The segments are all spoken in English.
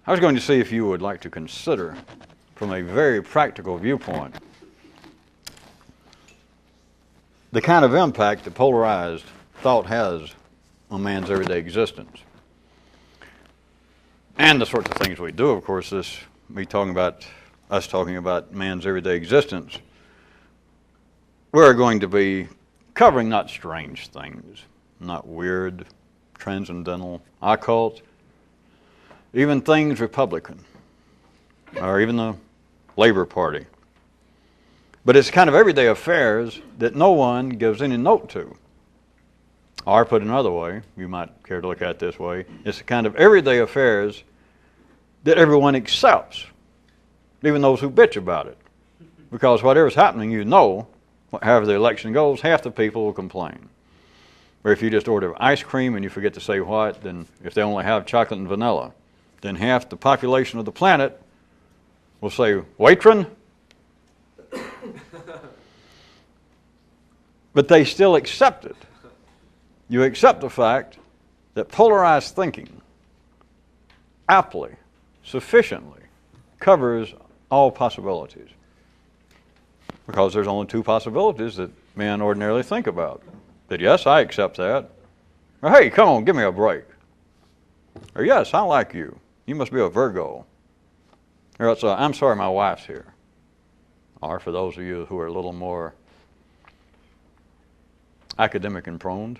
I was going to see if you would like to consider, from a very practical viewpoint, the kind of impact that polarized thought has on man's everyday existence. And the sorts of things we do, of course, us talking about man's everyday existence, we're going to be covering not strange things, not weird, transcendental, occult, even things Republican, or even the Labor Party. But it's kind of everyday affairs that no one gives any note to. Or put another way, you might care to look at it this way, it's the kind of everyday affairs that everyone accepts, even those who bitch about it. Because whatever's happening, you know, however the election goes, half the people will complain. Or if you just order ice cream and you forget to say what, then if they only have chocolate and vanilla, then half the population of the planet will say, "Waitron." But they still accept it. You accept the fact that polarized thinking aptly, sufficiently covers all possibilities. Because there's only two possibilities that men ordinarily think about. That yes, I accept that. Or hey, come on, give me a break. Or yes, I like you. You must be a Virgo. Or else, I'm sorry, my wife's here. Or for those of you who are a little more academic and prone,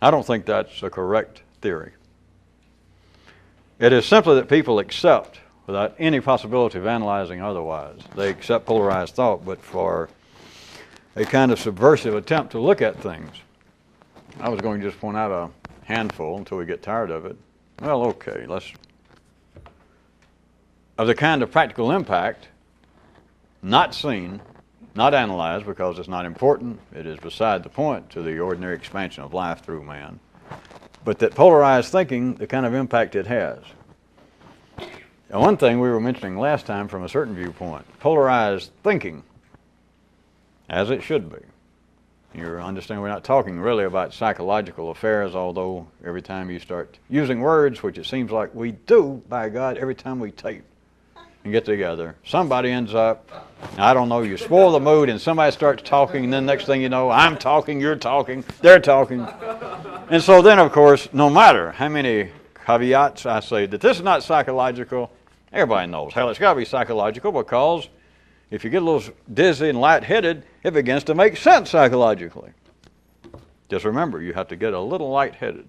I don't think that's a correct theory. It is simply that people accept, without any possibility of analyzing otherwise, they accept polarized thought, but for a kind of subversive attempt to look at things. I was going to just point out a handful until we get tired of it. Well, okay, of the kind of practical impact, not seen, not analyzed because it's not important, it is beside the point to the ordinary expansion of life through man, but that polarized thinking, the kind of impact it has. Now, one thing we were mentioning last time from a certain viewpoint, polarized thinking, as it should be. You understand we're not talking really about psychological affairs, although every time you start using words, which it seems like we do, by God, every time we tape and get together, somebody ends up, I don't know, you spoil the mood and somebody starts talking, and then next thing you know, I'm talking, you're talking, they're talking. And so then, of course, no matter how many caveats I say that this is not psychological, everybody knows, hell, it's got to be psychological, because if you get a little dizzy and lightheaded, it begins to make sense psychologically. Just remember, you have to get a little lightheaded.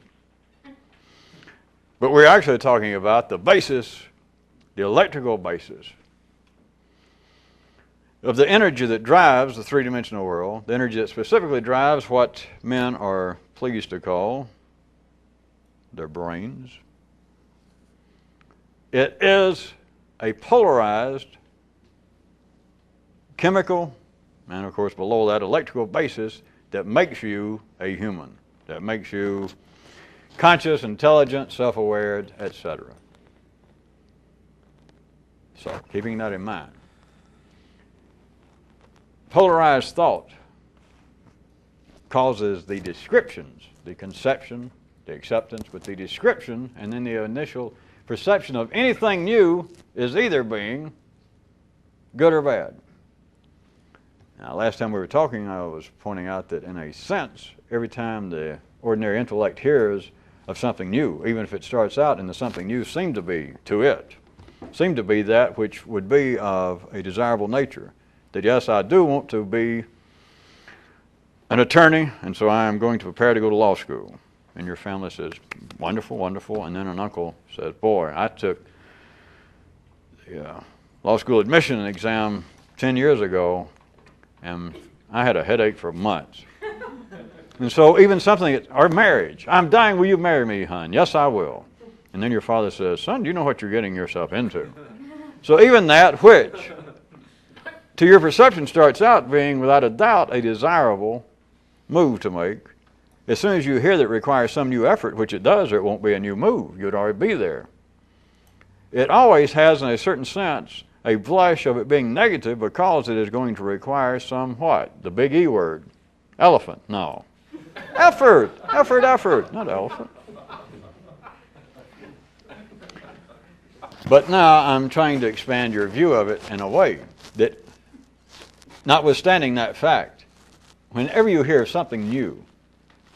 But we're actually talking about the basis, the electrical basis of the energy that drives the three-dimensional world, the energy that specifically drives what men are pleased to call their brains. It is a polarized chemical, and of course below that electrical basis that makes you a human, that makes you conscious, intelligent, self-aware, etc. So, keeping that in mind. Polarized thought causes the descriptions, the conception, the acceptance, but the description and then the initial perception of anything new is either being good or bad. Now, last time we were talking, I was pointing out that in a sense, every time the ordinary intellect hears of something new, even if it starts out in the something new, seem to be that which would be of a desirable nature. That yes, I do want to be an attorney, and so I am going to prepare to go to law school. And your family says, wonderful, wonderful. And then an uncle says, boy, I took the law school admission exam 10 years ago, and I had a headache for months. And so even something, or marriage, I'm dying, will you marry me, hon? Yes, I will. And then your father says, son, do you know what you're getting yourself into? So even that which, to your perception, starts out being, without a doubt, a desirable move to make, as soon as you hear that it requires some new effort, which it does, or it won't be a new move. You'd already be there. It always has, in a certain sense, a blush of it being negative because it is going to require some what? The big E word. Elephant. No. Effort. Effort, effort. Not elephant. But now I'm trying to expand your view of it in a way that, notwithstanding that fact, whenever you hear of something new,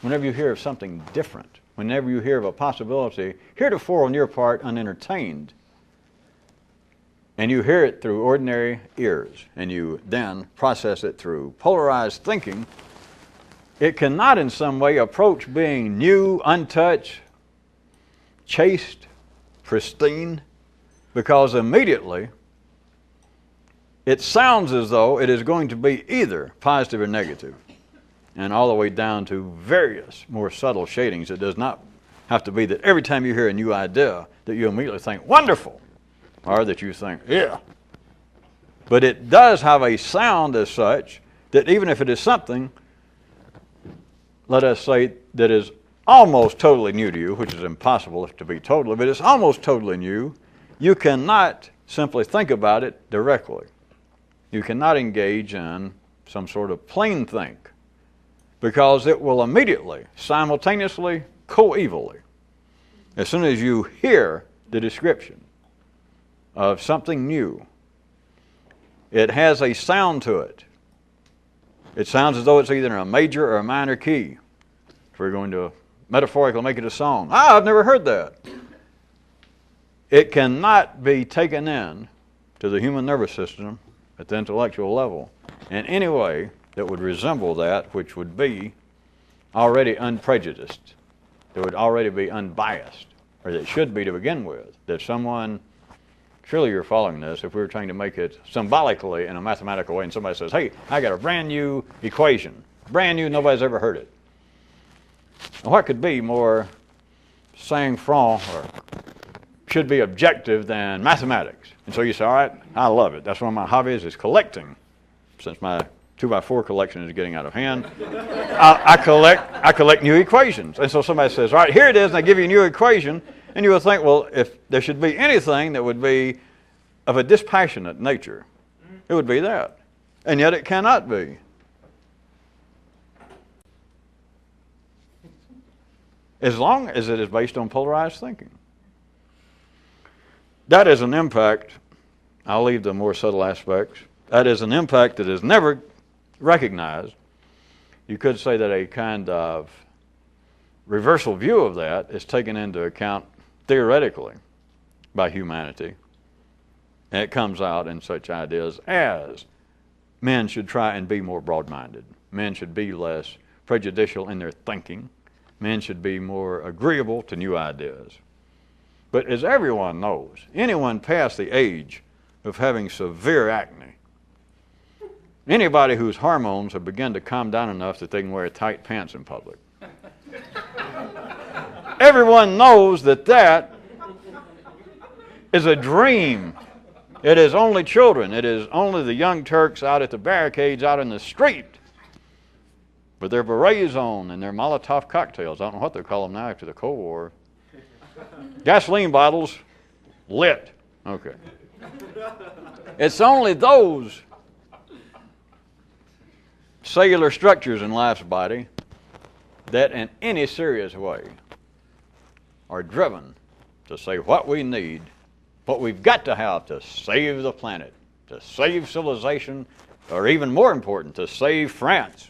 whenever you hear of something different, whenever you hear of a possibility heretofore on your part unentertained, and you hear it through ordinary ears, and you then process it through polarized thinking, it cannot in some way approach being new, untouched, chaste, pristine, because immediately it sounds as though it is going to be either positive or negative, and all the way down to various more subtle shadings. It does not have to be that every time you hear a new idea that you immediately think, wonderful, or that you think, yeah. But it does have a sound as such that even if it is something, let us say, that is almost totally new to you, which is impossible to be totally, but it's almost totally new, you cannot simply think about it directly. You cannot engage in some sort of plain think, because it will immediately, simultaneously, coevally, as soon as you hear the description of something new, it has a sound to it. It sounds as though it's either in a major or a minor key. If we're going to metaphorically make it a song. I've never heard that. It cannot be taken in to the human nervous system at the intellectual level in any way that would resemble that which would be already unprejudiced, that would already be unbiased, or that should be to begin with. That someone, surely you're following this, if we were trying to make it symbolically in a mathematical way, and somebody says, hey, I got a brand new equation, brand new, nobody's ever heard it. Now, what could be more sang-franc or should be objective than mathematics? And so you say, all right, I love it. That's one of my hobbies is collecting. Since my 2x4 collection is getting out of hand, I collect new equations. And so somebody says, all right, here it is, and I give you a new equation. And you would think, well, if there should be anything that would be of a dispassionate nature, it would be that. And yet it cannot be. As long as it is based on polarized thinking. That is an impact, I'll leave the more subtle aspects, that is an impact that is never recognized. You could say that a kind of reversal view of that is taken into account theoretically by humanity. And it comes out in such ideas as men should try and be more broad-minded. Men should be less prejudicial in their thinking. Men should be more agreeable to new ideas. But as everyone knows, anyone past the age of having severe acne, anybody whose hormones have begun to calm down enough that they can wear tight pants in public, everyone knows that that is a dream. It is only children. It is only the young Turks out at the barricades out in the street with their berets on and their Molotov cocktails. I don't know what they call them now after the Cold War. Gasoline bottles lit. Okay. It's only those cellular structures in life's body that in any serious way are driven to say what we need, what we've got to have to save the planet, to save civilization, or even more important, to save France,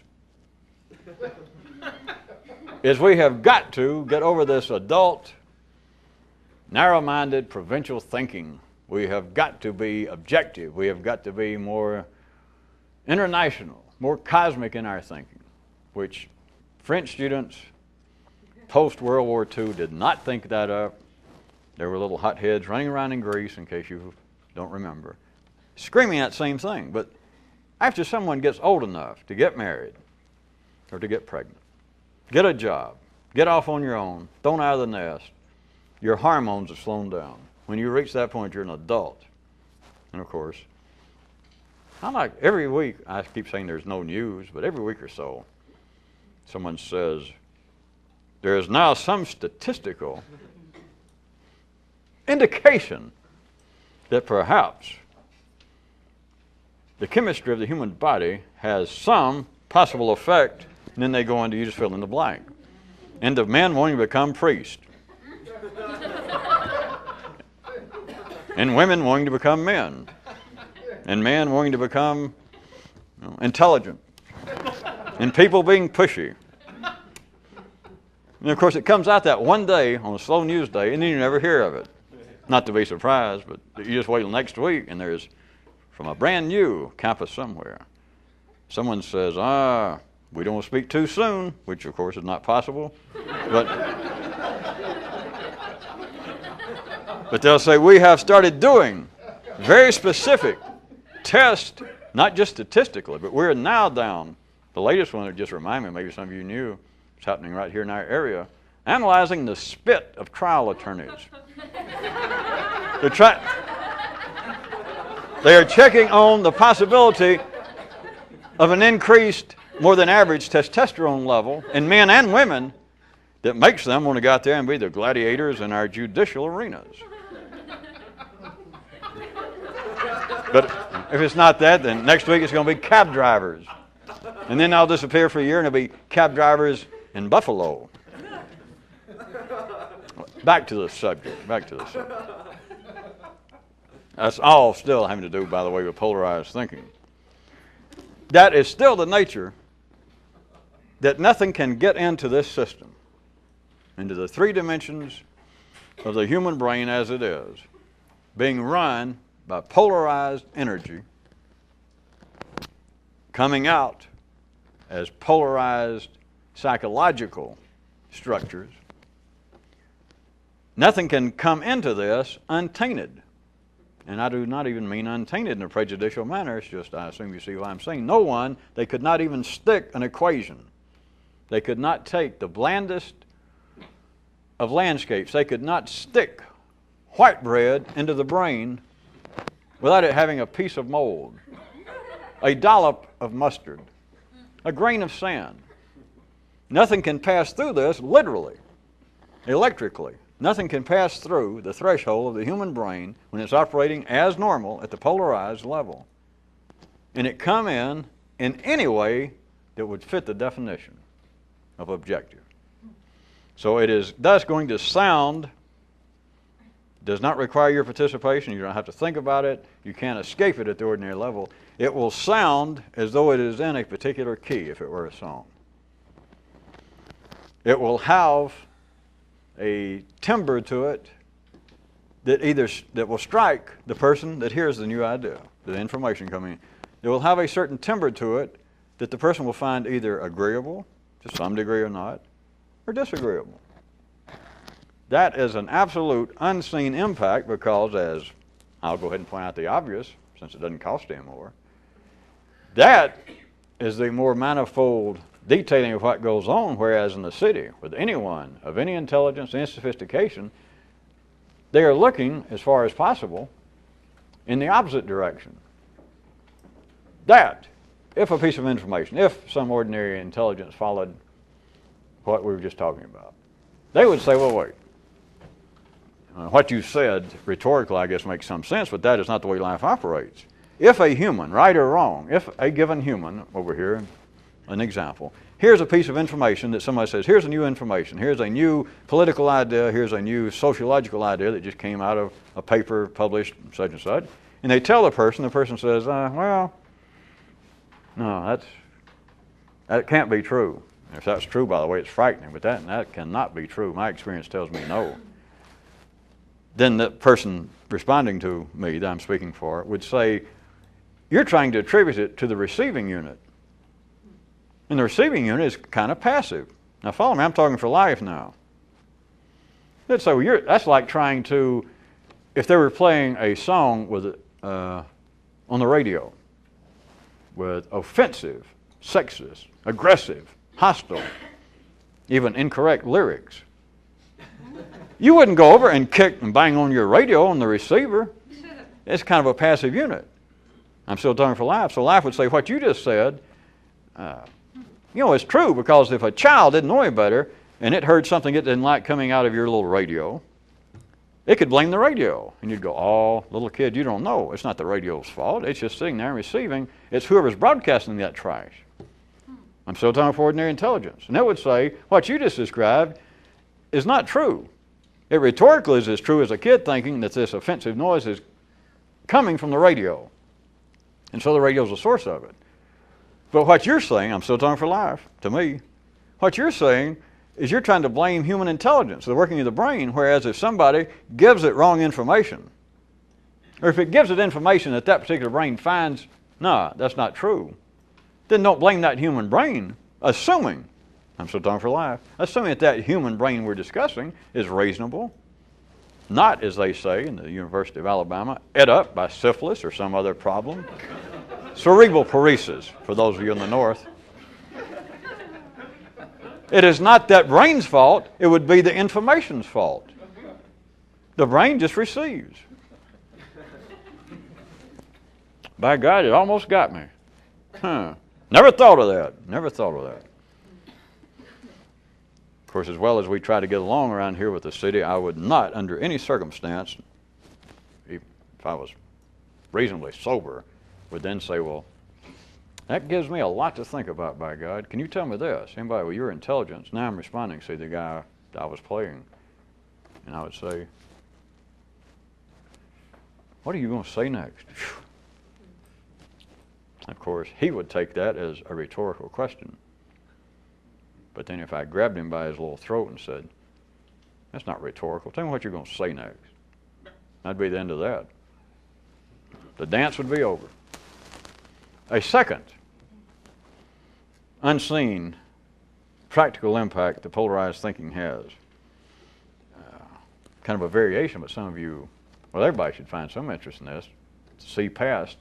is we have got to get over this adult, narrow-minded, provincial thinking. We have got to be objective. We have got to be more international, more cosmic in our thinking, which French students post-World War II did not think that up. There were little hotheads running around in Greece, in case you don't remember, screaming that same thing. But after someone gets old enough to get married or to get pregnant, get a job, get off on your own, thrown out of the nest, your hormones have slowed down. When you reach that point, you're an adult. And of course, I like every week, I keep saying there's no news, but every week or so, someone says, there is now some statistical indication that perhaps the chemistry of the human body has some possible effect, and then they go on to you just fill in the blank. And of men wanting to become priests. and women wanting to become men, and men wanting to become intelligent, and people being pushy. And of course, it comes out that one day on a slow news day, and then you never hear of it. Not to be surprised, but you just wait till next week, and there's, from a brand new campus somewhere, someone says, we don't speak too soon, which of course is not possible, but they'll say, we have started doing very specific tests, not just statistically, but we're now down. The latest one that just reminded me, maybe some of you knew, it's happening right here in our area, analyzing the spit of trial attorneys. They are checking on the possibility of an increased, more than average testosterone level in men and women that makes them want to go out there and be the gladiators in our judicial arenas. But if it's not that, then next week it's going to be cab drivers. And then I'll disappear for a year and it'll be cab drivers in Buffalo. Back to the subject. That's all still having to do, by the way, with polarized thinking. That is still the nature that nothing can get into this system, into the three dimensions of the human brain as it is, being run by polarized energy, coming out as polarized psychological structures. Nothing can come into this untainted. And I do not even mean untainted in a prejudicial manner. It's just, I assume you see what I'm saying. No one, they could not even stick an equation. They could not take the blandest of landscapes. They could not stick white bread into the brain without it having a piece of mold, a dollop of mustard, a grain of sand. Nothing can pass through this literally, electrically. Nothing can pass through the threshold of the human brain when it's operating as normal at the polarized level. And it come in any way that would fit the definition of objective. So it is thus going to sound, does not require your participation. You don't have to think about it. You can't escape it at the ordinary level. It will sound as though it is in a particular key if it were a song. It will have a timbre to it that will strike the person that hears the new idea, the information coming in. It will have a certain timbre to it that the person will find either agreeable, to some degree or not, or disagreeable. That is an absolute unseen impact because, as I'll go ahead and point out the obvious, since it doesn't cost any more, that is the more manifold detailing of what goes on, whereas in the city, with anyone of any intelligence, any sophistication, they are looking, as far as possible, in the opposite direction. That, if a piece of information, if some ordinary intelligence followed what we were just talking about, they would say, well, wait, what you said rhetorically, I guess, makes some sense, but that is not the way life operates. If a human, right or wrong, if a given human, over here, an example, here's a piece of information that somebody says, here's a new information, here's a new political idea, here's a new sociological idea that just came out of a paper published such and such, and they tell the person says, well, no, that can't be true. If that's true, by the way, it's frightening, but that cannot be true. My experience tells me no. Then the person responding to me that I'm speaking for would say, you're trying to attribute it to the receiving unit. And the receiving unit is kind of passive. Now follow me, I'm talking for life now. They'd say, well, that's like trying to, if they were playing a song with on the radio with offensive, sexist, aggressive, hostile, even incorrect lyrics, you wouldn't go over and kick and bang on your radio on the receiver. It's kind of a passive unit. I'm still talking for life. So life would say, what you just said, it's true, because if a child didn't know any better and it heard something it didn't like coming out of your little radio, it could blame the radio. And you'd go, oh, little kid, you don't know. It's not the radio's fault. It's just sitting there and receiving. It's whoever's broadcasting that trash. I'm still talking for ordinary intelligence. And it would say, what you just described is not true. It rhetorically is as true as a kid thinking that this offensive noise is coming from the radio. And so the radio is the source of it. But what you're saying, I'm still talking for life, to me, what you're saying is you're trying to blame human intelligence, the working of the brain, whereas if somebody gives it wrong information, or if it gives it information that that particular brain finds, no, that's not true, then don't blame that human brain, assuming, I'm still talking for life, assuming that that human brain we're discussing is reasonable, not, as they say in the University of Alabama, ate up by syphilis or some other problem. Cerebral paresis, for those of you in the north. It is not that brain's fault, it would be the information's fault. The brain just receives. By God, it almost got me. Never thought of that. Never thought of that. Of course, as well as we try to get along around here with the city, I would not, under any circumstance, if I was reasonably sober, would then say, well, that gives me a lot to think about, by God. Can you tell me this? Anybody with your intelligence? Now I'm responding, see, the guy I was playing. And I would say, what are you going to say next? Of course, he would take that as a rhetorical question. But then if I grabbed him by his little throat and said, that's not rhetorical, tell me what you're going to say next. That'd be the end of that. The dance would be over. A second unseen practical impact that polarized thinking has. Kind of a variation, but some of you, well, everybody should find some interest in this, to see past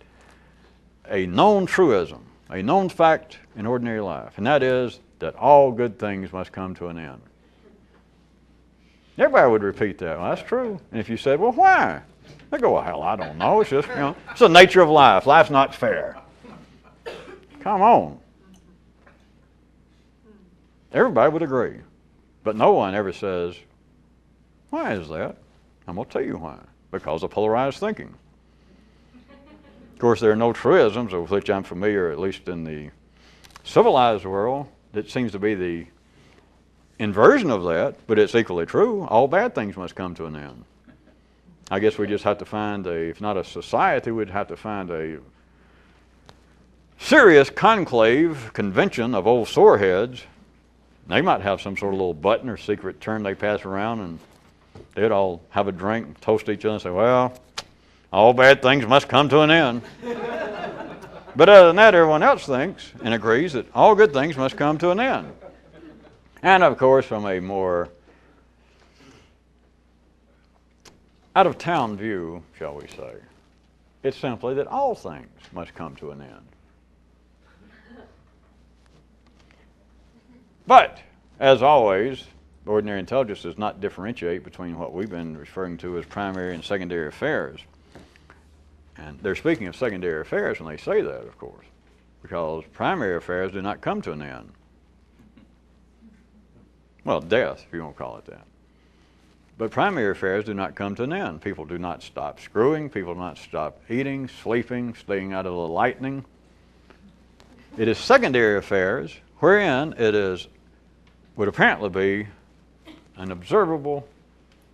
a known truism, a known fact in ordinary life, and that is that all good things must come to an end. Everybody would repeat that. Well, that's true. And if you said, well, why? They go, well, hell, I don't know. It's just, it's the nature of life. Life's not fair. Come on. Everybody would agree. But no one ever says, why is that? I'm going to tell you why. Because of polarized thinking. Of course, there are no truisms with which I'm familiar, at least in the civilized world, that seems to be the inversion of that, but it's equally true. All bad things must come to an end. I guess we just have to find if not a society, we'd have to find a serious conclave, convention of old soreheads. They might have some sort of little button or secret term they pass around, and they'd all have a drink, toast each other, and say, well, all bad things must come to an end. But other than that, everyone else thinks and agrees that all good things must come to an end. And of course, from a more out-of-town view, shall we say, it's simply that all things must come to an end. But, as always, ordinary intelligence does not differentiate between what we've been referring to as primary and secondary affairs. And they're speaking of secondary affairs when they say that, of course, because primary affairs do not come to an end. Well, death, if you want to call it that. But primary affairs do not come to an end. People do not stop screwing. People do not stop eating, sleeping, staying out of the lightning. It is secondary affairs wherein it would apparently be an observable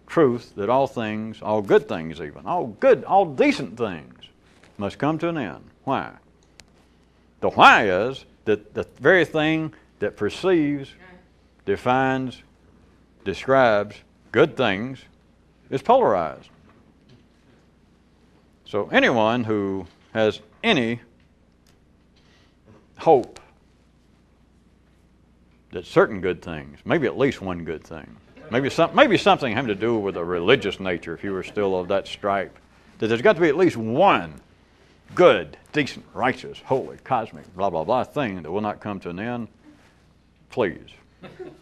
truth that all things, all good things even, all decent things must come to an end. Why? The why is that the very thing that perceives, defines, describes good things is polarized. So anyone who has any hope that certain good things, maybe at least one good thing, maybe something having to do with a religious nature, if you were still of that stripe, that there's got to be at least one good, decent, righteous, holy, cosmic, blah, blah, blah thing that will not come to an end, please.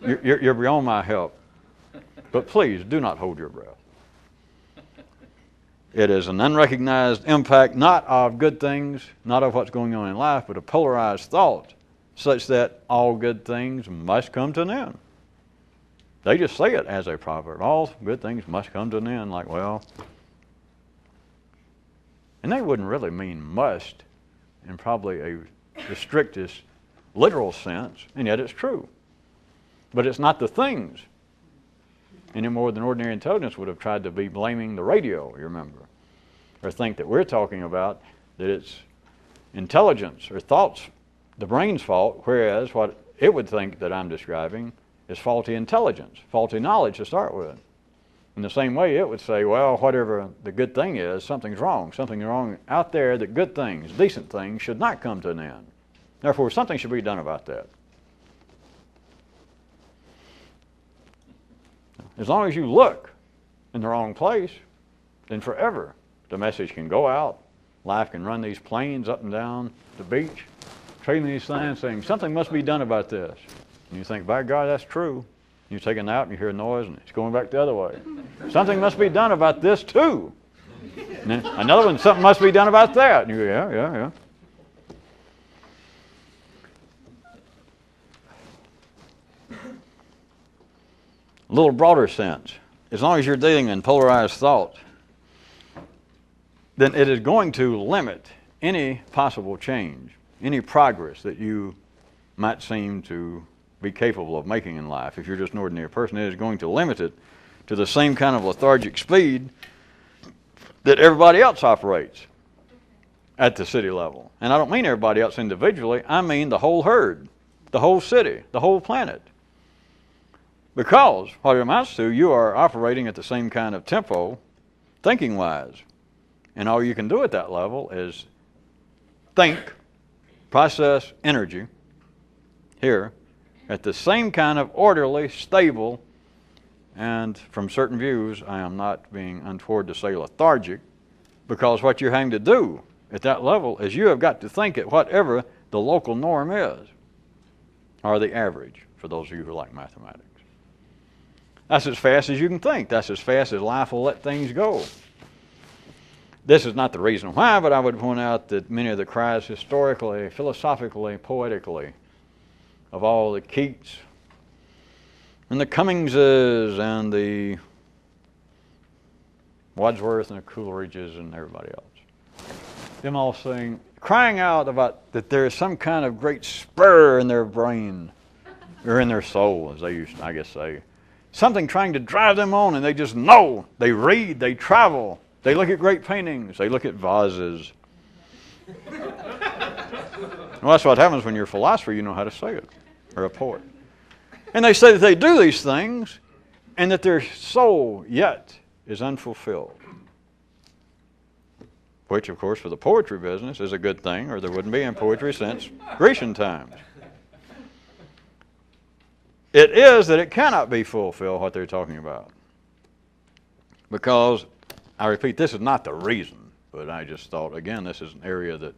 You're beyond my help. But please, do not hold your breath. It is an unrecognized impact, not of good things, not of what's going on in life, but a polarized thought, such that all good things must come to an end. They just say it as a proverb. All good things must come to an end, like, well. And they wouldn't really mean must in probably the strictest literal sense, and yet it's true. But it's not the things any more than ordinary intelligence would have tried to be blaming the radio, you remember, or think that we're talking about that it's intelligence or thoughts, the brain's fault, whereas what it would think that I'm describing is faulty intelligence, faulty knowledge to start with. In the same way, it would say, well, whatever the good thing is, something's wrong out there, that good things, decent things should not come to an end. Therefore, something should be done about that. As long as you look in the wrong place, then forever the message can go out. Life can run these planes up and down the beach, trading these signs saying, something must be done about this. And you think, by God, that's true. You take a nap and you hear a noise and it's going back the other way. Something must be done about this too. And then another one, something must be done about that. And you go, yeah. A little broader sense, as long as you're dealing in polarized thought, then it is going to limit any possible change, any progress that you might seem to be capable of making in life. If you're just an ordinary person, it is going to limit it to the same kind of lethargic speed that everybody else operates at the city level. And I don't mean everybody else individually, I mean the whole herd, the whole city, the whole planet. Because what it amounts to, you are operating at the same kind of tempo, thinking-wise. And all you can do at that level is think, process energy here at the same kind of orderly, stable, and from certain views, I am not being untoward to say lethargic, because what you're having to do at that level is you have got to think at whatever the local norm is, or the average, for those of you who like mathematics. That's as fast as you can think. That's as fast as life will let things go. This is not the reason why, but I would point out that many of the cries historically, philosophically, poetically, of all the Keats and the Cummingses and the Wadsworth and the Coleridges and everybody else, them all saying, crying out about that there is some kind of great spur in their brain or in their soul, as they used to, I guess, say. Something trying to drive them on, and they just know. They read, they travel, they look at great paintings, they look at vases. Well, that's what happens when you're a philosopher, you know how to say it, or a poet. And they say that they do these things, and that their soul yet is unfulfilled. Which, of course, for the poetry business is a good thing, or there wouldn't be in poetry since Grecian times. It is that it cannot be fulfilled, what they're talking about. Because, I repeat, this is not the reason, but I just thought, again, this is an area that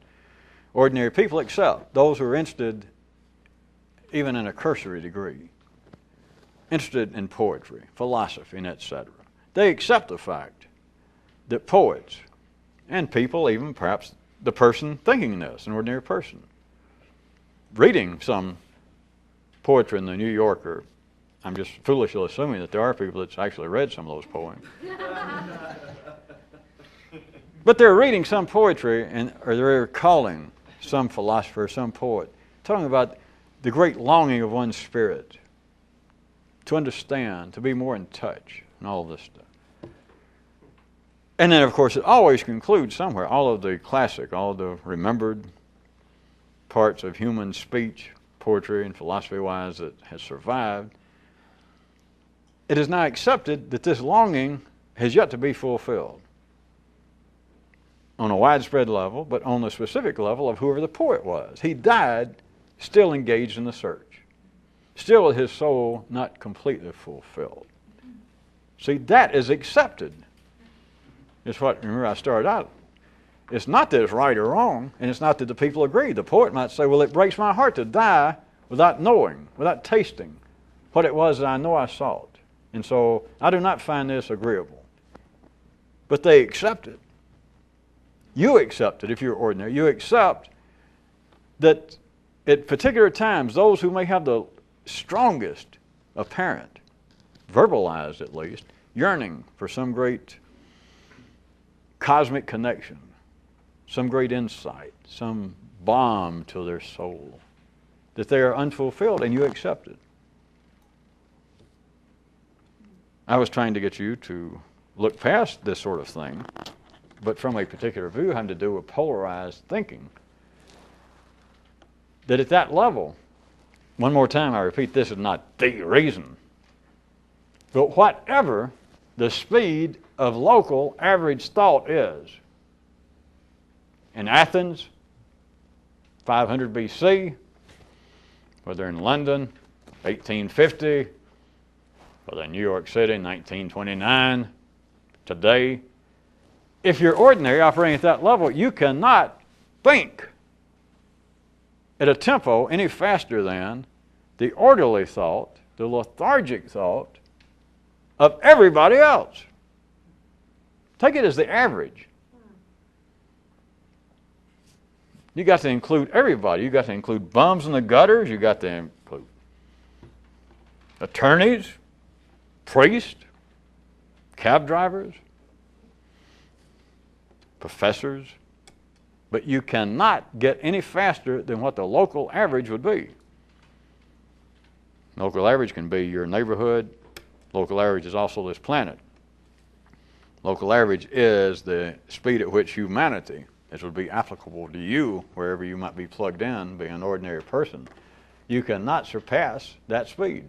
ordinary people accept. Those who are interested, even in a cursory degree, interested in poetry, philosophy, and etc. They accept the fact that poets, and people, even perhaps the person thinking this, an ordinary person, reading some poetry in the New Yorker, I'm just foolishly assuming that there are people that's actually read some of those poems. But they're reading some poetry, or they're calling some philosopher, some poet, talking about the great longing of one's spirit to understand, to be more in touch, and all of this stuff. And then, of course, it always concludes somewhere, all of the classic, all of the remembered parts of human speech, poetry and philosophy-wise, that has survived. It is now accepted that this longing has yet to be fulfilled on a widespread level, but on the specific level of whoever the poet was. He died still engaged in the search, still with his soul not completely fulfilled. See, that is accepted. It's what, remember I started out, it's not that it's right or wrong, and it's not that the people agree. The poet might say, well, it breaks my heart to die without knowing, without tasting what it was that I know I sought. And so I do not find this agreeable. But they accept it. You accept it if you're ordinary. You accept that at particular times, those who may have the strongest apparent, verbalized at least, yearning for some great cosmic connection, some great insight, some balm to their soul, that they are unfulfilled, and you accept it. I was trying to get you to look past this sort of thing, but from a particular view having to do with polarized thinking. That at that level, one more time I repeat, this is not the reason, but whatever the speed of local average thought is, in Athens, 500 BC, whether in London, 1850, whether in New York City, 1929, today, if you're ordinary operating at that level, you cannot think at a tempo any faster than the orderly thought, the lethargic thought of everybody else. Take it as the average. You got to include everybody. You got to include bums in the gutters. You got to include attorneys, priests, cab drivers, professors. But you cannot get any faster than what the local average would be. Local average can be your neighborhood. Local average is also this planet. Local average is the speed at which humanity, this would be applicable to you wherever you might be plugged in, being an ordinary person. You cannot surpass that speed.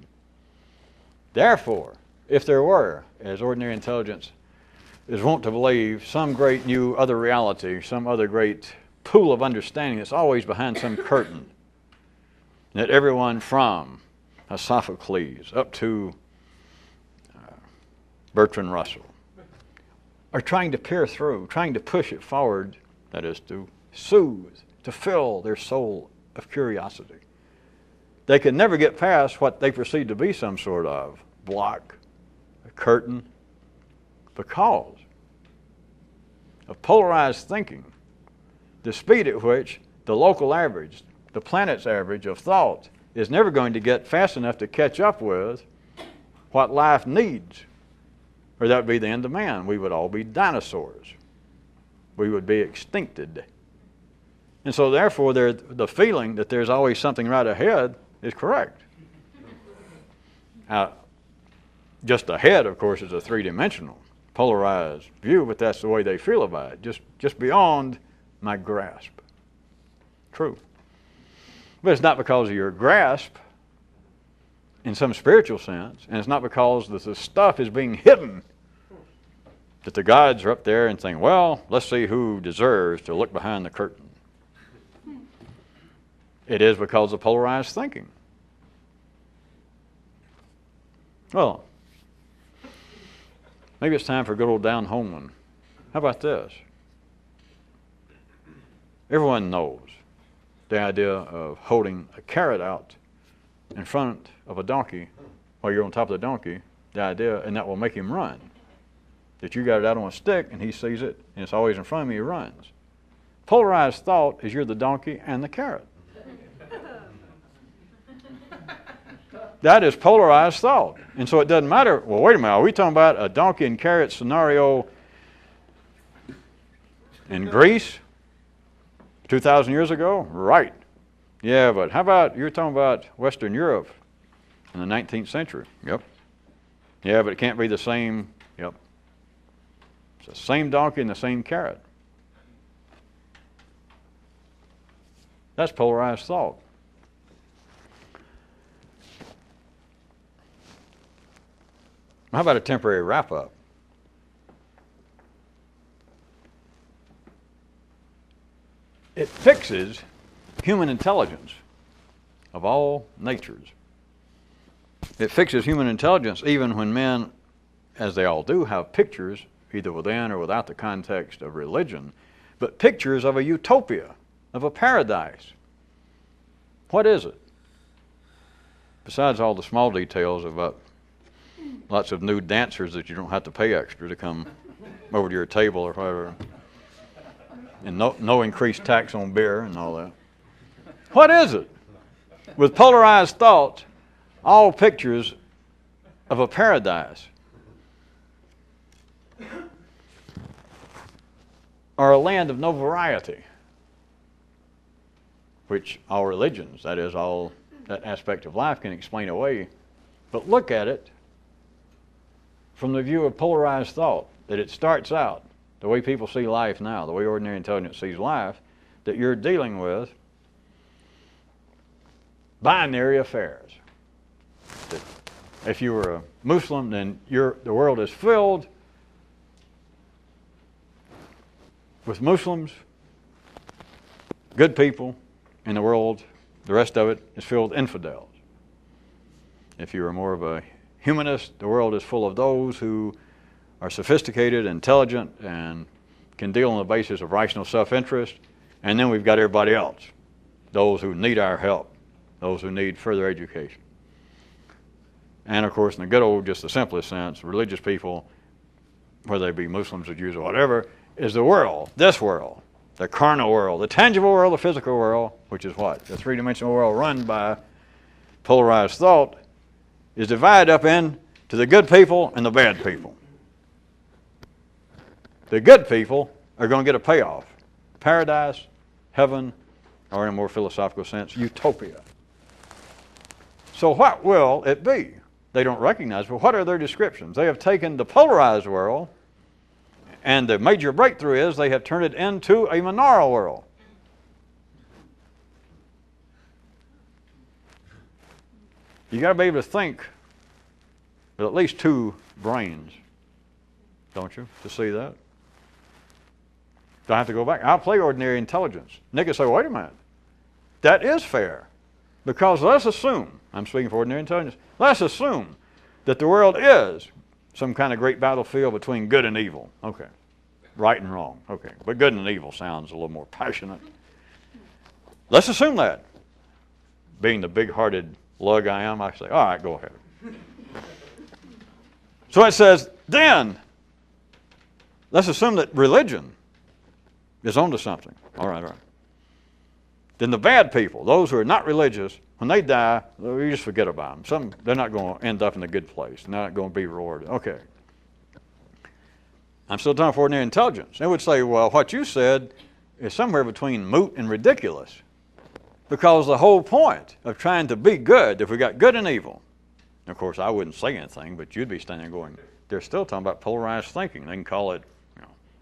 Therefore, if there were, as ordinary intelligence is wont to believe, some great new other reality, some other great pool of understanding that's always behind some curtain, that everyone from Sophocles up to Bertrand Russell are trying to peer through, trying to push it forward, that is to soothe, to fill their soul of curiosity. They can never get past what they perceive to be some sort of block, a curtain, because of polarized thinking, the speed at which the local average, the planet's average of thought, is never going to get fast enough to catch up with what life needs, or that would be the end of man. We would all be dinosaurs. We would be extincted. And so therefore, the feeling that there's always something right ahead is correct. Just ahead, of course, is a three-dimensional, polarized view, but that's the way they feel about it, just beyond my grasp. True. But it's not because of your grasp in some spiritual sense, and it's not because the stuff is being hidden that the gods are up there and saying, well, let's see who deserves to look behind the curtain. It is because of polarized thinking. Well, maybe it's time for a good old down home one. How about this? Everyone knows the idea of holding a carrot out in front of a donkey while you're on top of the donkey, the idea, and that will make him run. That you got it out on a stick and he sees it and it's always in front of him, he runs. Polarized thought is you're the donkey and the carrot. That is polarized thought. And so it doesn't matter, well, wait a minute, are we talking about a donkey and carrot scenario in Greece 2,000 years ago? Right. Yeah, but how about, you're talking about Western Europe in the 19th century? Yep. Yeah, but it can't be the same. Yep. It's the same donkey and the same carrot. That's polarized thought. How about a temporary wrap-up? It fixes human intelligence of all natures. It fixes human intelligence even when men, as they all do, have pictures, either within or without the context of religion, but pictures of a utopia, of a paradise. What is it? Besides all the small details about lots of nude dancers that you don't have to pay extra to come over to your table or whatever, and no increased tax on beer and all that. What is it? With polarized thought, all pictures of a paradise are a land of no variety, which all religions, that is, all that aspect of life can explain away. But look at it from the view of polarized thought, that it starts out, the way people see life now, the way ordinary intelligence sees life, that you're dealing with binary affairs. That if you were a Muslim, then the world is filled with Muslims, good people, and the world, the rest of it, is filled with infidels. If you are more of a humanist, the world is full of those who are sophisticated, intelligent, and can deal on the basis of rational self-interest. And then we've got everybody else, those who need our help, those who need further education. And of course, in the good old, just the simplest sense, religious people, whether they be Muslims or Jews or whatever, is the world, this world, the carnal world, the tangible world, the physical world, which is what? The three-dimensional world run by polarized thought, is divided up into the good people and the bad people. The good people are going to get a payoff. Paradise, heaven, or in a more philosophical sense, utopia. So what will it be? They don't recognize, but what are their descriptions? They have taken the polarized world, and the major breakthrough is they have turned it into a monaural world. You got to be able to think with at least two brains, don't you, to see that? Don't have to go back. I'll play ordinary intelligence. Nick will say, wait a minute. That is fair. Because let's assume, I'm speaking for ordinary intelligence, let's assume that the world is some kind of great battlefield between good and evil. Okay. Right and wrong. Okay. But good and evil sounds a little more passionate. Let's assume that. Being the big-hearted lug I am, I say, all right, go ahead. So it says, then, let's assume that religion is onto something. All right. Then the bad people, those who are not religious, when they die, you just forget about them. They're not going to end up in a good place. They're not going to be rewarded. Okay. I'm still talking for ordinary intelligence. They would say, well, what you said is somewhere between moot and ridiculous. Because the whole point of trying to be good, if we got good and evil, of course, I wouldn't say anything, but you'd be standing there going, they're still talking about polarized thinking. They can call it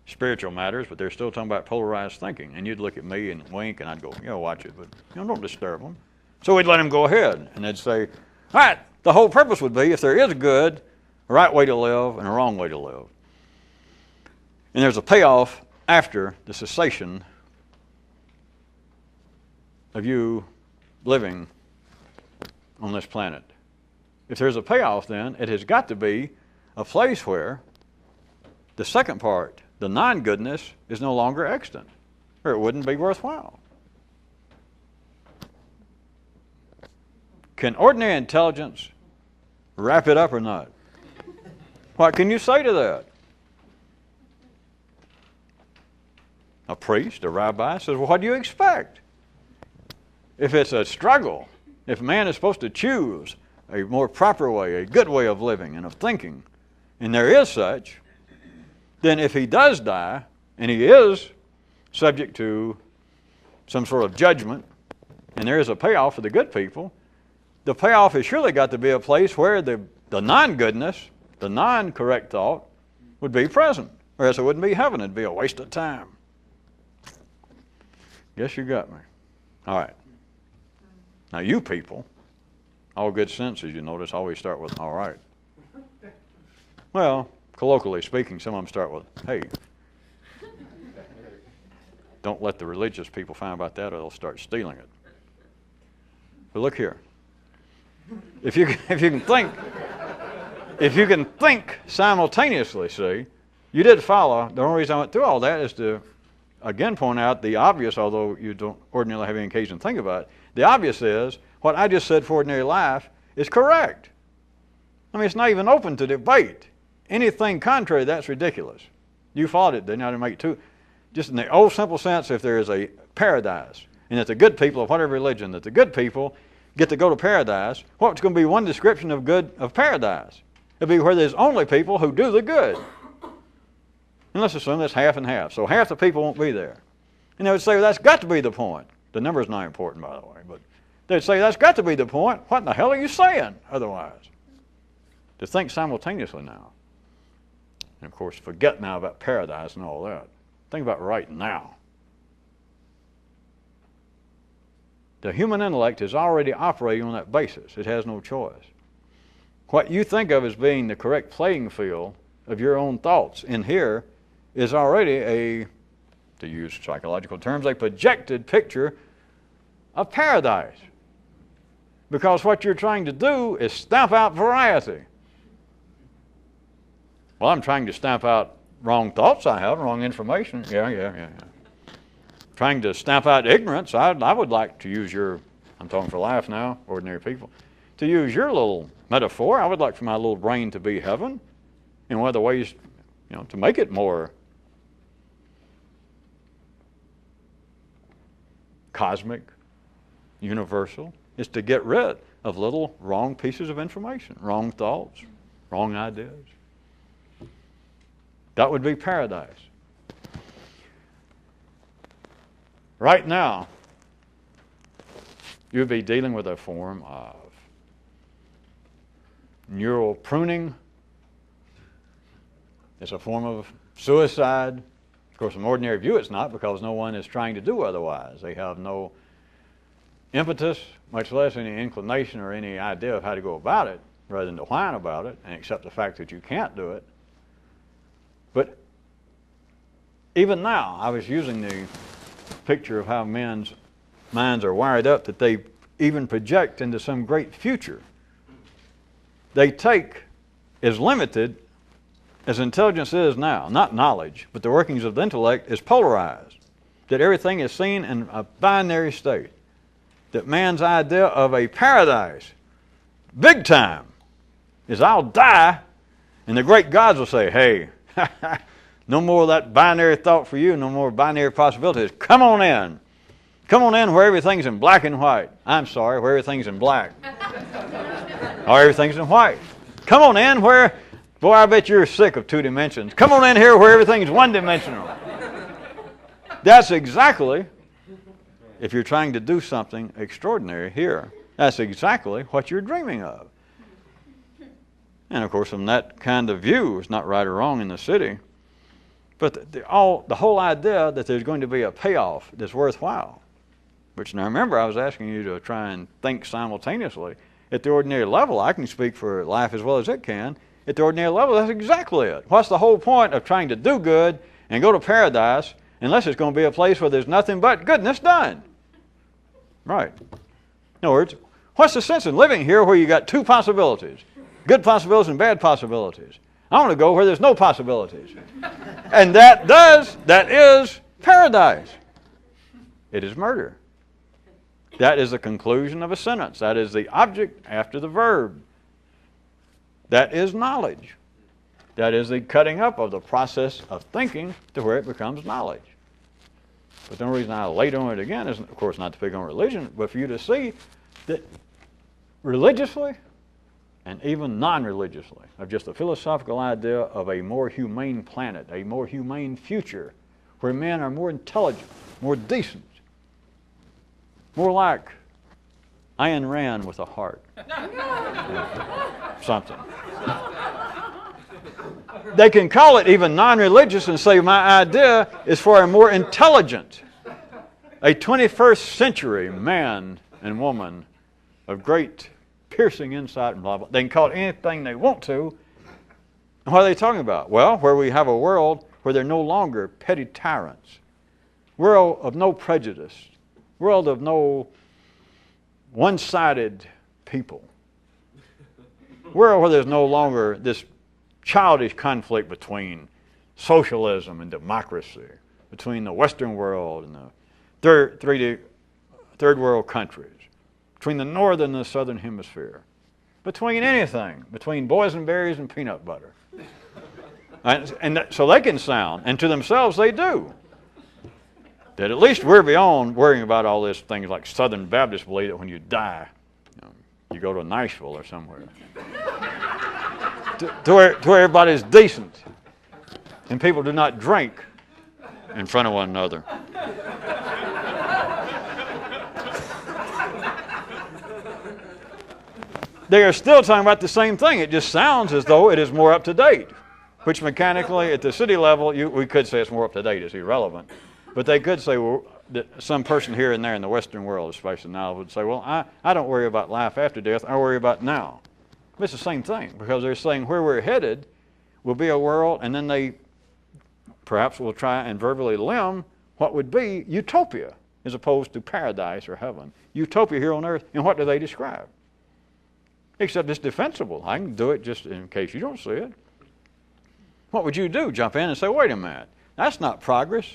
spiritual matters, but they're still talking about polarized thinking. And you'd look at me and wink, and I'd go, watch it, but don't disturb them. So we'd let them go ahead, and they'd say, all right, the whole purpose would be if there is a good, a right way to live, and a wrong way to live. And there's a payoff after the cessation of you living on this planet. If there's a payoff, then it has got to be a place where the second part, the non-goodness, is no longer extant, or it wouldn't be worthwhile. Can ordinary intelligence wrap it up or not? What can you say to that? A priest, a rabbi says, well, what do you expect? If it's a struggle, if man is supposed to choose a more proper way, a good way of living and of thinking, and there is such, then if he does die, and he is subject to some sort of judgment, and there is a payoff for the good people, the payoff has surely got to be a place where the non-goodness, the non-correct thought, would be present. Or else it wouldn't be heaven. It'd be a waste of time. Guess you got me. All right. Now you people, all good senses, you notice, always start with, all right. Well, colloquially speaking, some of them start with, hey. Don't let the religious people find about that or they'll start stealing it. But look here. If you can think simultaneously, see, you did follow. The only reason I went through all that is to, again, point out the obvious, although you don't ordinarily have any occasion to think about it. The obvious is, what I just said for ordinary life is correct. I mean, it's not even open to debate. Anything contrary, that's ridiculous. You followed it, didn't you? I didn't make it too. Just in the old simple sense, if there is a paradise, and that the good people of whatever religion, that the good people get to go to paradise, what's going to be one description of paradise? It'll be where there's only people who do the good. And let's assume that's half and half. So half the people won't be there. And they would say, well, that's got to be the point. The number's not important, by the way. But they'd say, that's got to be the point. What in the hell are you saying otherwise? To think simultaneously now. And of course, forget now about paradise and all that. Think about right now. The human intellect is already operating on that basis. It has no choice. What you think of as being the correct playing field of your own thoughts in here is already a, to use psychological terms, a projected picture of paradise. Because what you're trying to do is stamp out variety. Well, I'm trying to stamp out wrong thoughts I have, wrong information. Yeah. Trying to stamp out ignorance. I would like to use your, I'm talking for life now, ordinary people, to use your little metaphor. I would like for my little brain to be heaven. And one of the ways, to make it more cosmic, universal, is to get rid of little wrong pieces of information, wrong thoughts, wrong ideas. That would be paradise. Right now, you'd be dealing with a form of neural pruning. It's a form of suicide. Of course, from ordinary view it's not, because no one is trying to do otherwise. They have no impetus, much less any inclination or any idea of how to go about it, rather than to whine about it and accept the fact that you can't do it. But even now, I was using the picture of how men's minds are wired up, that they even project into some great future. They take as limited as intelligence is now, not knowledge, but the workings of the intellect is polarized, that everything is seen in a binary state, that man's idea of a paradise, big time, is I'll die, and the great gods will say, hey, no more of that binary thought for you, no more binary possibilities. Come on in. Come on in where everything's in black and white. I'm sorry, where everything's in black. Or everything's in white. Come on in where, boy, I bet you're sick of two dimensions. Come on in here where everything's one-dimensional. That's exactly, if you're trying to do something extraordinary here, that's exactly what you're dreaming of. And of course, from that kind of view, it's not right or wrong in the city, but the whole idea that there's going to be a payoff that's worthwhile, which now remember, I was asking you to try and think simultaneously. At the ordinary level, I can speak for life as well as it can. At the ordinary level, that's exactly it. What's the whole point of trying to do good and go to paradise unless it's going to be a place where there's nothing but goodness done? Right. In other words, what's the sense in living here where you got two possibilities? Good possibilities and bad possibilities. I want to go where there's no possibilities. And that is paradise. It is murder. That is the conclusion of a sentence. That is the object after the verb. That is knowledge. That is the cutting up of the process of thinking to where it becomes knowledge. But the only reason I laid on it again is, of course, not to pick on religion, but for you to see that religiously and even non-religiously, of just a philosophical idea of a more humane planet, a more humane future, where men are more intelligent, more decent, more like Ayn Rand with a heart. Something. They can call it even non-religious and say my idea is for a more intelligent, a 21st century man and woman of great piercing insight and blah, blah. They can call it anything they want to. And what are they talking about? Well, where we have a world where they're no longer petty tyrants, world of no prejudice, world of no one-sided people, world where there's no longer this childish conflict between socialism and democracy, between the Western world and the third world countries, between the northern and the southern hemisphere, between anything, between boysenberries and peanut butter. So they can sound, and to themselves they do, that at least we're beyond worrying about all this things like Southern Baptists believe that when you die, you go to Nashville or somewhere. to where everybody's decent and people do not drink in front of one another. They are still talking about the same thing. It just sounds as though it is more up to date. which mechanically at the city level, we could say it's more up to date, it's irrelevant. But they could say, well, that some person here and there in the Western world, especially now, would say, well, I don't worry about life after death, I worry about now. But it's the same thing, because they're saying where we're headed will be a world, and then they perhaps will try and verbally limn what would be utopia, as opposed to paradise or heaven. Utopia here on earth, and what do they describe? Except it's defensible. I can do it just in case you don't see it. What would you do? Jump in and say, wait a minute, that's not progress.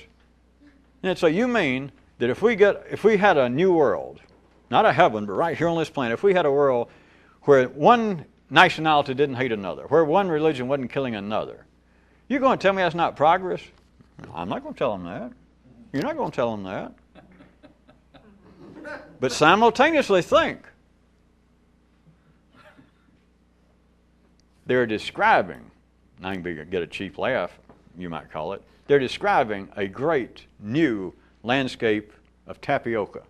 And so you mean that if we had a new world, not a heaven, but right here on this planet, if we had a world where one nationality didn't hate another, where one religion wasn't killing another, you're going to tell me that's not progress? I'm not going to tell them that. You're not going to tell them that. But simultaneously think. They're describing, I can get a cheap laugh, you might call it, they're describing a great new landscape of tapioca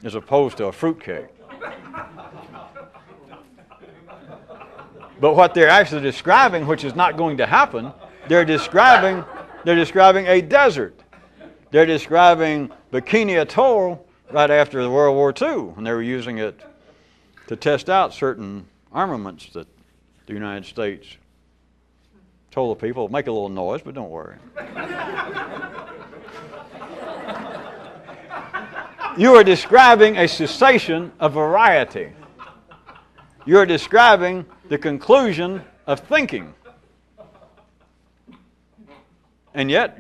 as opposed to a fruitcake. But what they're actually describing, which is not going to happen, they're describing a desert. They're describing Bikini Atoll right after World War II, when they were using it to test out certain armaments that the United States told the people, make a little noise, but don't worry. You are describing a cessation of variety. You are describing the conclusion of thinking. And yet,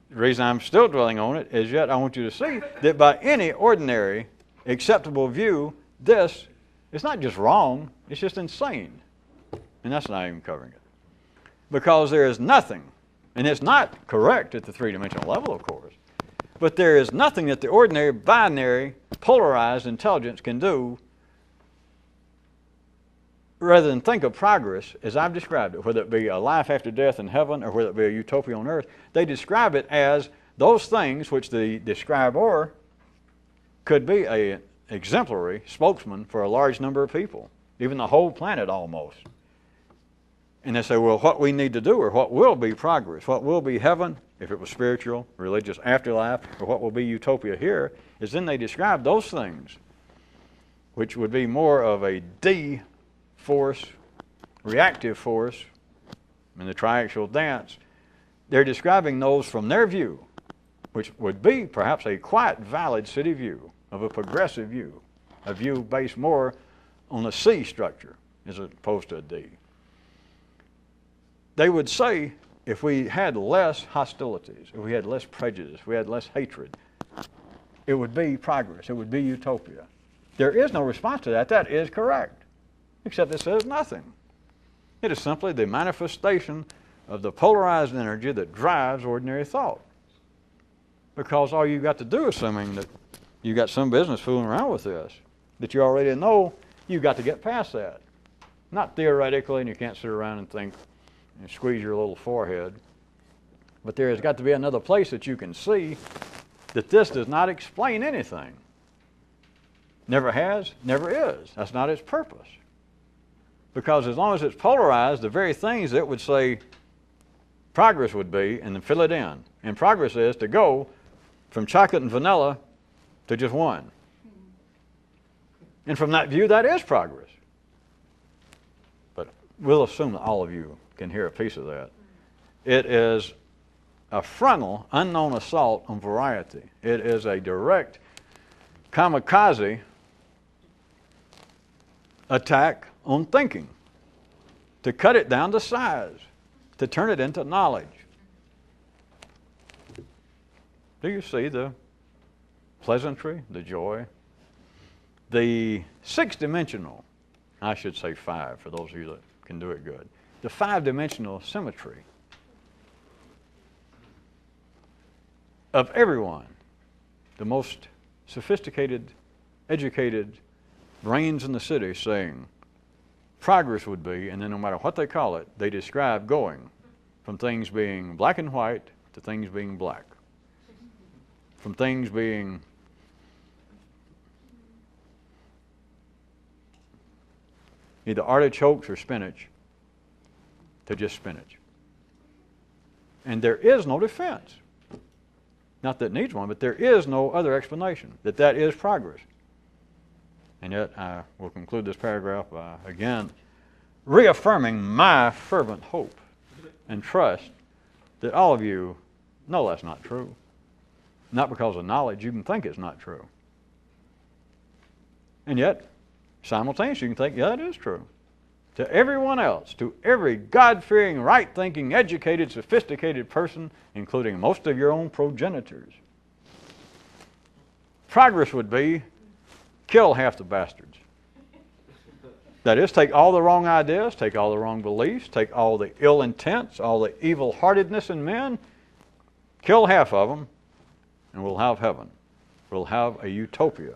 the reason I'm still dwelling on it is yet I want you to see that by any ordinary, acceptable view, this is not just wrong, it's just insane. And that's not even covering it. Because there is nothing, and it's not correct at the three-dimensional level, of course, but there is nothing that the ordinary, binary, polarized intelligence can do rather than think of progress as I've described it, whether it be a life after death in heaven or whether it be a utopia on earth. They describe it as those things which the describer could be an exemplary spokesman for a large number of people, even the whole planet almost. And they say, well, what we need to do, or what will be progress, what will be heaven, if it was spiritual, religious afterlife, or what will be utopia here, is then they describe those things, which would be more of a D-force, reactive force, in the triaxial dance. They're describing those from their view, which would be perhaps a quite valid city view, of a progressive view, a view based more on a C structure as opposed to a D. They would say if we had less hostilities, if we had less prejudice, if we had less hatred, it would be progress, it would be utopia. There is no response to that. That is correct, except it says nothing. It is simply the manifestation of the polarized energy that drives ordinary thought. Because all you've got to do, assuming that you've got some business fooling around with this, that you already know, you've got to get past that. Not theoretically, and you can't sit around and think, and squeeze your little forehead. But there has got to be another place that you can see that this does not explain anything. Never has, never is. That's not its purpose. Because as long as it's polarized, the very things that would say progress would be, and then fill it in. And progress is to go from chocolate and vanilla to just one. And from that view, that is progress. But we'll assume that all of you can hear a piece of that. It is a frontal, unknown assault on variety. It is a direct kamikaze attack on thinking, to cut it down to size, to turn it into knowledge. Do you see the pleasantry, the joy? The six-dimensional, I should say five for those of you that can do it good, the five-dimensional symmetry of everyone, the most sophisticated, educated brains in the city saying progress would be, and then no matter what they call it, they describe going from things being black and white to things being black, from things being either artichokes or spinach to just spinach. And there is no defense. Not that it needs one, but there is no other explanation that is progress. And yet I will conclude this paragraph by, again, reaffirming my fervent hope and trust that all of you know that's not true. Not because of knowledge, you can think it's not true. And yet, simultaneously, you can think, yeah, it is true. To everyone else, to every God-fearing, right-thinking, educated, sophisticated person, including most of your own progenitors, progress would be kill half the bastards. That is, take all the wrong ideas, take all the wrong beliefs, take all the ill intents, all the evil-heartedness in men, kill half of them, and we'll have heaven. We'll have a utopia.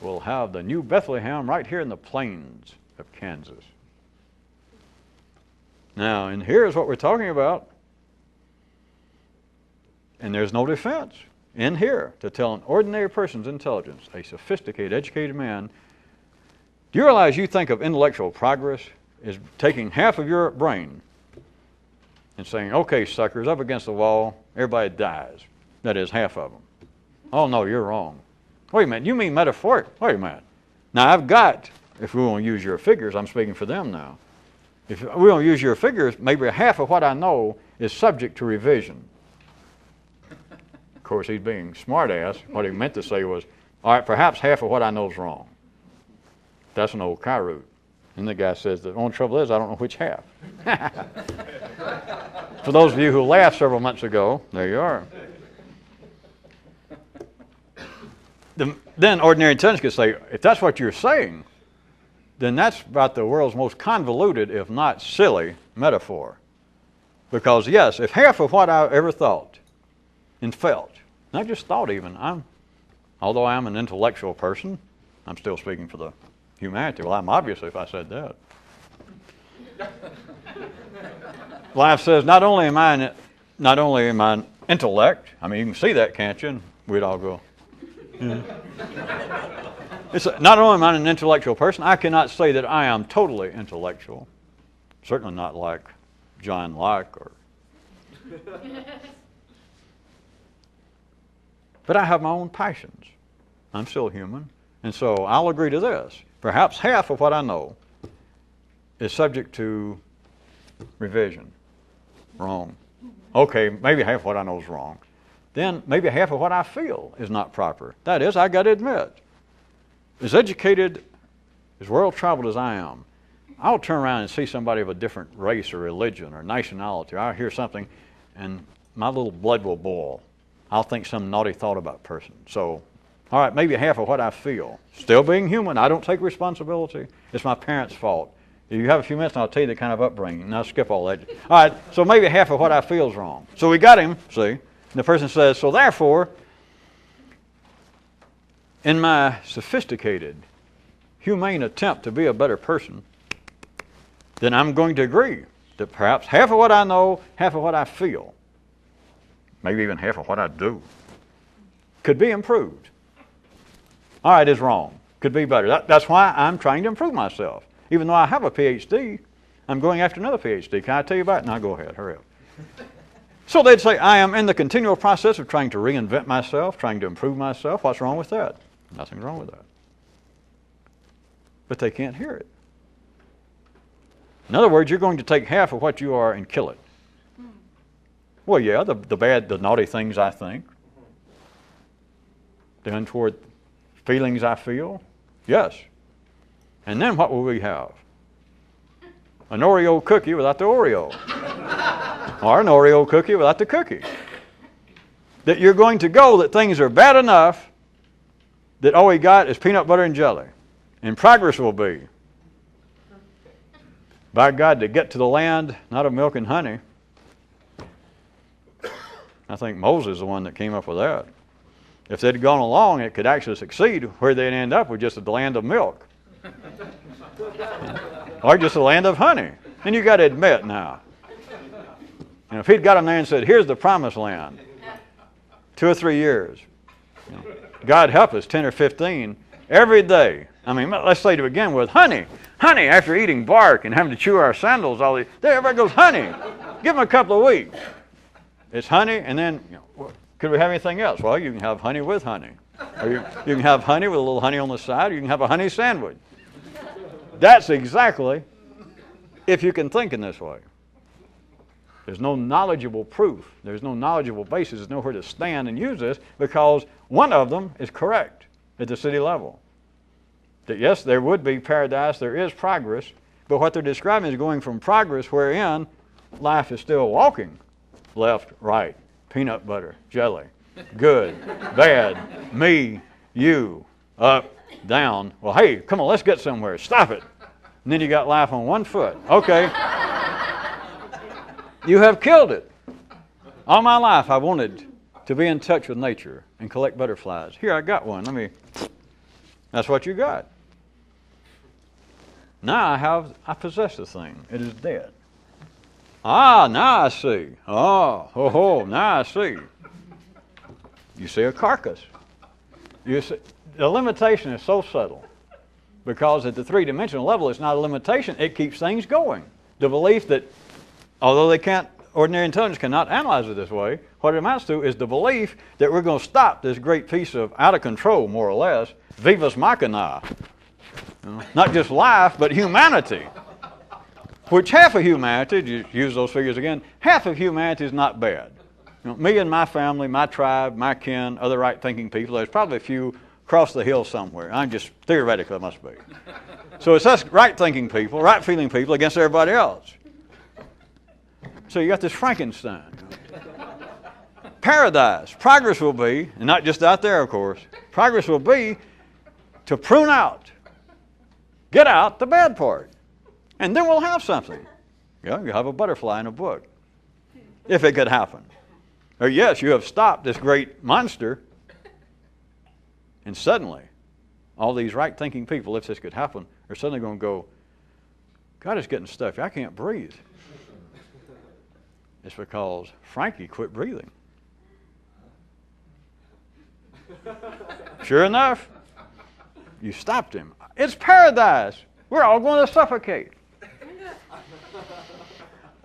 We'll have the new Bethlehem right here in the plains of Kansas. Now, and here's what we're talking about. And there's no defense in here to tell an ordinary person's intelligence, a sophisticated, educated man. Do you realize you think of intellectual progress as taking half of your brain and saying, okay, suckers, up against the wall, everybody dies. That is, half of them. Oh, no, you're wrong. Wait a minute, you mean metaphoric? Wait a minute. Now, I've got, if we want to use your figures, I'm speaking for them now. If we don't use your figures, maybe half of what I know is subject to revision. Of course, he's being smart-ass. What he meant to say was, all right, perhaps half of what I know is wrong. That's an old Kairoot. And the guy says, the only trouble is I don't know which half. For those of you who laughed several months ago, there you are. Then ordinary intelligence could say, if that's what you're saying, then that's about the world's most convoluted, if not silly, metaphor. Because yes, if half of what I ever thought and felt, not just thought even, although I'm an intellectual person, I'm still speaking for the humanity. Well, I'm obviously if I said that. Life says not only am I an intellect, I mean you can see that, can't you? And we'd all go, yeah. Not only am I an intellectual person, I cannot say that I am totally intellectual. Certainly not like John Locke or. But I have my own passions. I'm still human. And so I'll agree to this. Perhaps half of what I know is subject to revision. Wrong. Okay, maybe half of what I know is wrong. Then maybe half of what I feel is not proper. That is, I got to admit, as educated, as world-traveled as I am, I'll turn around and see somebody of a different race or religion or nationality, or I'll hear something, and my little blood will boil. I'll think some naughty thought about a person. So, all right, maybe half of what I feel. Still being human, I don't take responsibility. It's my parents' fault. If you have a few minutes, and I'll tell you the kind of upbringing. Now, skip all that. All right, so maybe half of what I feel is wrong. So we got him, see? And the person says, so therefore, in my sophisticated, humane attempt to be a better person, then I'm going to agree that perhaps half of what I know, half of what I feel, maybe even half of what I do, could be improved. All right, is wrong. Could be better. That's why I'm trying to improve myself. Even though I have a PhD, I'm going after another PhD. Can I tell you about it? No, go ahead. Hurry up. So they'd say, I am in the continual process of trying to reinvent myself, trying to improve myself. What's wrong with that? Nothing's wrong with that. But they can't hear it. In other words, you're going to take half of what you are and kill it. Well, yeah, the naughty things I think, the untoward feelings I feel, yes. And then what will we have? An Oreo cookie without the Oreo. Or an Oreo cookie without the cookie. That you're going to go that things are bad enough that all we got is peanut butter and jelly. And progress will be, by God, to get to the land, not of milk and honey. I think Moses is the one that came up with that. If they'd gone along, it could actually succeed where they'd end up with just the land of milk. Or just the land of honey. And you got to admit now. And if he'd got them there and said, here's the promised land, 2 or 3 years, God help us, 10 or 15, every day. I mean, let's say to begin with, honey, Honey, after eating bark and having to chew our sandals, there everybody goes, honey. Give them a couple of weeks. It's honey, and then, could we have anything else? Well, you can have honey with honey. Or you can have honey with a little honey on the side, or you can have a honey sandwich. That's exactly if you can think in this way. There's no knowledgeable proof. There's no knowledgeable basis. There's nowhere to stand and use this because one of them is correct at the city level. That yes, there would be paradise, there is progress, but what they're describing is going from progress wherein life is still walking. Left, right, peanut butter, jelly, good, bad, me, you, up, down. Well, hey, come on, let's get somewhere. Stop it. And then you got life on one foot. Okay. You have killed it. All my life I wanted to be in touch with nature and collect butterflies. Here, I got one. That's what you got. Now I possess the thing. It is dead. Ah, now I see. Oh, now I see. You see a carcass. You see, the limitation is so subtle because at the three-dimensional level it's not a limitation. It keeps things going. The belief that although ordinary intelligence cannot analyze it this way, what it amounts to is the belief that we're going to stop this great piece of out of control, more or less, vivus machina. Not just life, but humanity. Which half of humanity, to use those figures again, half of humanity is not bad. Me and my family, my tribe, my kin, other right-thinking people, there's probably a few across the hill somewhere. I'm just theoretical, it must be. So it's us right-thinking people, right-feeling people against everybody else. So you got this Frankenstein. Paradise. Progress will be, and not just out there, of course, progress will be to prune out, get out the bad part. And then we'll have something. You have a butterfly in a book. If it could happen. Or yes, you have stopped this great monster, and suddenly, all these right-thinking people, if this could happen, are suddenly going to go, God is getting stuffy. I can't breathe. It's because Frankie quit breathing. Sure enough, you stopped him. It's paradise. We're all going to suffocate.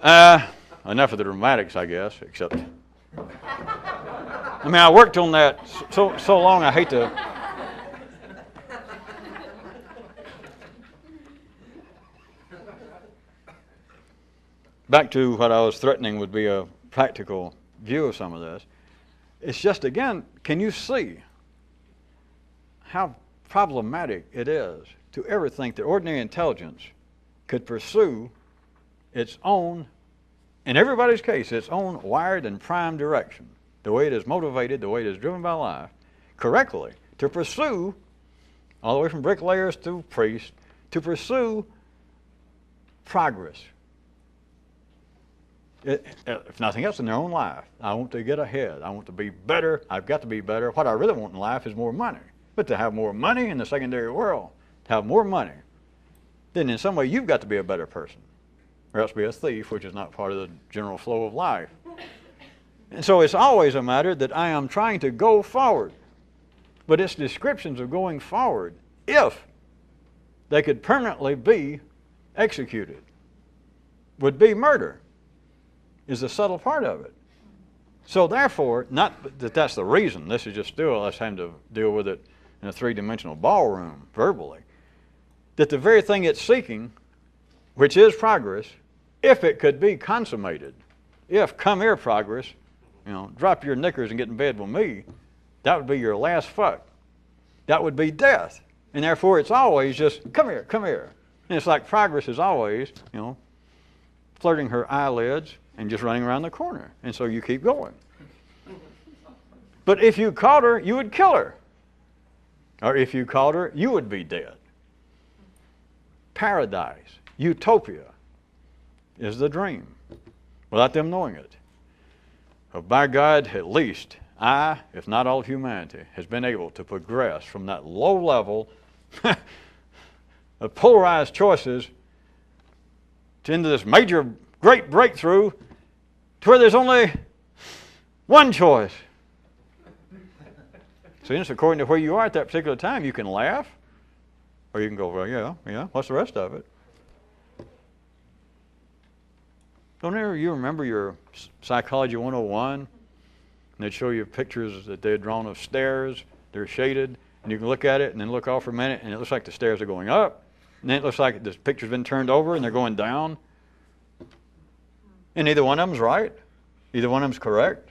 Enough of the dramatics, I guess, except... I worked on that so long, I hate to... Back to what I was threatening would be a practical view of some of this. It's just, again, can you see how problematic it is to ever think that ordinary intelligence could pursue its own, in everybody's case, its own wired and primed direction, the way it is motivated, the way it is driven by life, correctly, to pursue, all the way from bricklayers to priests, to pursue progress. If nothing else, in their own life. I want to get ahead. I want to be better. I've got to be better. What I really want in life is more money. But to have more money in the secondary world, to have more money, then in some way you've got to be a better person. Or else be a thief, which is not part of the general flow of life. And so it's always a matter that I am trying to go forward. But its descriptions of going forward, if they could permanently be executed, would be murder. Is the subtle part of it. So therefore, not that that's the reason. This is just still us having to deal with it in a three-dimensional ballroom, verbally. That the very thing it's seeking, which is progress, if it could be consummated, if, come here progress, drop your knickers and get in bed with me, that would be your last fuck. That would be death. And therefore it's always just, come here, come here. And it's like progress is always, flirting her eyelids, and just running around the corner. And so you keep going. But if you caught her, you would kill her. Or if you caught her, you would be dead. Paradise, utopia, is the dream, without them knowing it. But by God, at least I, if not all humanity, has been able to progress from that low level of polarized choices to into this major, great breakthrough to where there's only one choice. So it's according to where you are at that particular time, you can laugh, Or you can go, well, yeah, what's the rest of it? Don't you remember your Psychology 101? And they'd show you pictures that they had drawn of stairs. They're shaded, and you can look at it and then look off for a minute, and it looks like the stairs are going up. And then it looks like the picture's been turned over and they're going down. And either one of them's right. Either one of them's correct.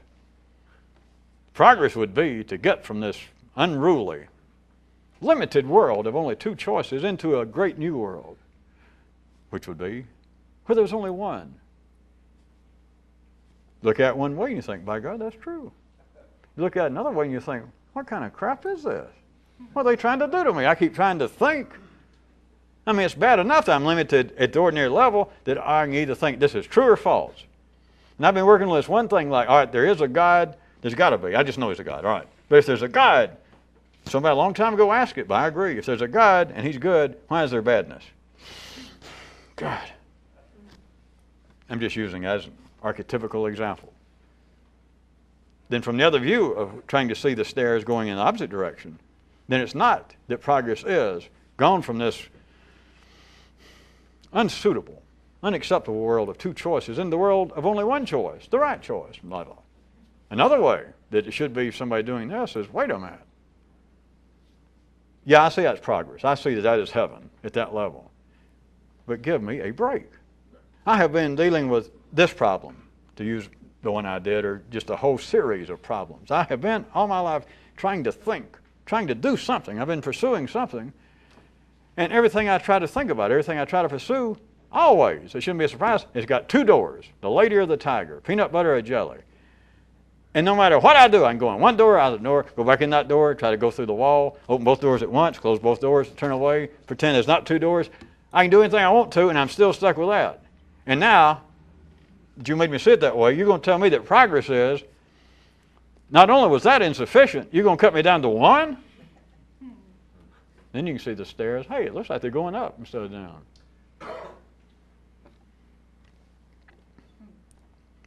Progress would be to get from this unruly, limited world of only two choices into a great new world, which would be where there's only one. Look at it one way and you think, by God, that's true. You look at it another way and you think, what kind of crap is this? What are they trying to do to me? I keep trying to think. I mean, it's bad enough that I'm limited at the ordinary level that I can either think this is true or false. And I've been working with this one thing like, all right, there is a God. There's got to be. I just know He's a God. All right. But if there's a God, somebody a long time ago asked it, but I agree. If there's a God and He's good, why is there badness? God. I'm just using as an archetypical example. Then from the other view of trying to see the stairs going in the opposite direction, then it's not that progress is gone from this unsuitable, unacceptable world of two choices into the world of only one choice, the right choice. Another way that it should be somebody doing this is, wait a minute. Yeah, I see that's progress. I see that is heaven at that level. But give me a break. I have been dealing with this problem, to use the one I did, or just a whole series of problems. I have been all my life trying to think, trying to do something. I've been pursuing something. And everything I try to think about, everything I try to pursue, always, it shouldn't be a surprise, it's got two doors, the lady or the tiger, peanut butter or jelly. And no matter what I do, I can go in one door, out the door, go back in that door, try to go through the wall, open both doors at once, close both doors, turn away, pretend there's not two doors. I can do anything I want to, and I'm still stuck with that. And now, that you made me see it that way, you're going to tell me that progress is, not only was that insufficient, you're going to cut me down to one? Then you can see the stairs. Hey, it looks like they're going up instead of down.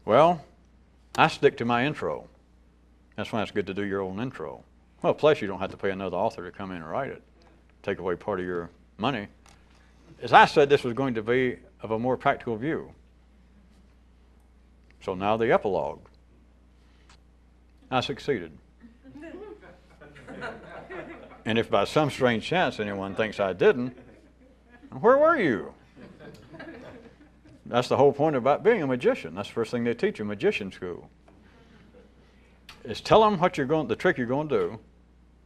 Well, I stick to my intro. That's why it's good to do your own intro. Well, plus you don't have to pay another author to come in and write it. Take away part of your money. As I said, this was going to be of a more practical view. So now the epilogue. I succeeded. And if by some strange chance anyone thinks I didn't, where were you? That's the whole point about being a magician. That's the first thing they teach in magician school. Is tell them what the trick you're going to do.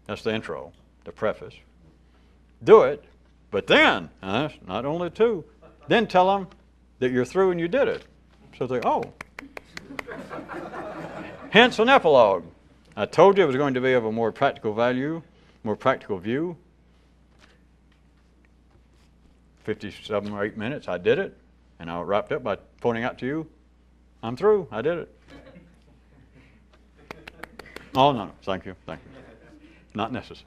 That's the intro, the preface. Do it, but then, not only two, then tell them that you're through and you did it. So they, oh. Hence an epilogue. I told you it was going to be of a more practical value, more practical view. 57 or 8 minutes, I did it. And I wrapped up by pointing out to you, I'm through, I did it. Oh, no, thank you. Not necessary.